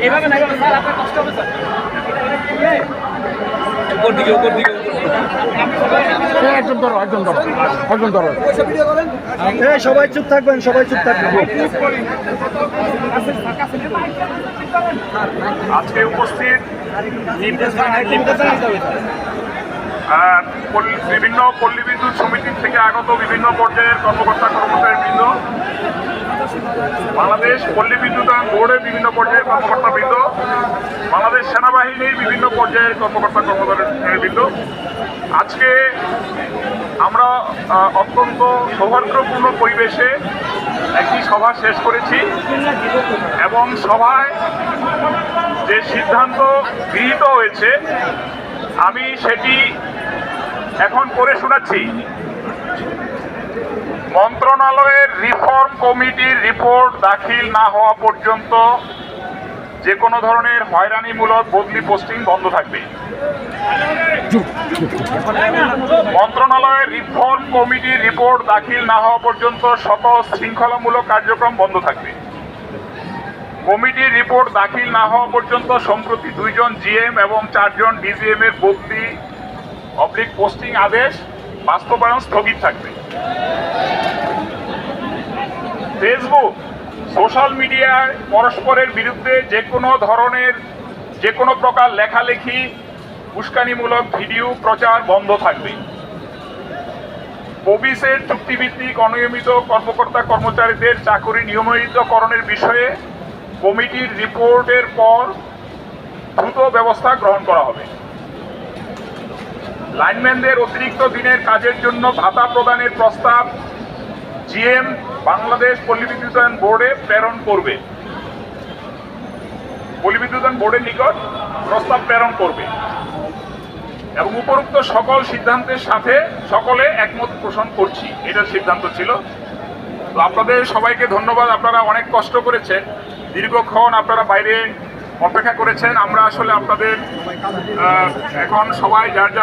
এইভাবে না স্যার আপনার কষ্ট হবে স্যার উপর দিকে একজন ধরো সবাই চুপ থাকবেন আজকে উপস্থিত বিভিন্ন পল্লী বিদ্যুৎ সমিতি থেকে আগত বিভিন্ন পর্যায়ের কর্মকর্তা কর্মচারীবৃন্দ, বাংলাদেশ পল্লী বিদ্যুতায়ন বোর্ডের বিভিন্ন পর্যায়ের কর্মকর্তাবৃন্দ, বাংলাদেশ সেনাবাহিনীর বিভিন্ন পর্যায়ের কর্মকর্তা কর্মচারীবৃন্দ, আজকে আমরা অত্যন্ত সৌহার্দ্যপূর্ণ পরিবেশে একটি সভা শেষ করেছি এবং সভায় যে সিদ্ধান্ত গৃহীত হয়েছে আমি সেটি এখন পড়ে শোনাচ্ছি। মন্ত্রণালয়ের রিফর্ম কমিটির রিপোর্ট দাখিল না হওয়া পর্যন্ত যে কোনো ধরনের হয়রানিমূলক বদলি পোস্টিং বন্ধ থাকবে। মন্ত্রণালয়ের রিফর্ম কমিটির রিপোর্ট দাখিল না হওয়া পর্যন্ত সকল শৃঙ্খলামূলক কার্যক্রম বন্ধ থাকবে। কমিটির রিপোর্ট দাখিল না হওয়া পর্যন্ত সম্প্রতি 2 জন জিএম এবং 4 জন ডিজিএম এর বদলি পোস্টিং আদেশ বাস্তবায়ন স্থগিত থাকবে। ফেসবুক, সোশ্যাল মিডিয়ায় পরস্পরের বিরুদ্ধে যে কোনো প্রকার লেখালেখি, উস্কানিমূলক ভিডিও প্রচার বন্ধ থাকবে। পবিসের চুক্তিভিত্তিক অনিয়মিত কর্মকর্তা কর্মচারীদের চাকরি নিয়মিতকরণের বিষয়ে কমিটির রিপোর্টের পর দ্রুত ব্যবস্থা গ্রহণ করা হবে। লাইনম্যানদের অতিরিক্ত দিনের কাজের জন্য ভাতা প্রদানের প্রস্তাব জিএম বাংলাদেশ পল্লী বিদ্যুতায়ন বোর্ডে প্রেরণ করবে। পল্লী বিদ্যুতায়ন বোর্ডের নিকট প্রস্তাব প্রেরণ করবে এবং উপরোক্ত সকল সিদ্ধান্তের সাথে সকলে একমত পোষণ করছি, এটার সিদ্ধান্ত ছিল। তো আপনাদের সবাইকে ধন্যবাদ, আপনারা অনেক কষ্ট করেছেন, দীর্ঘক্ষণ আপনারা বাইরে অপেক্ষা করেছেন। আমরা আসলে আপনাদের এখন সবাই যার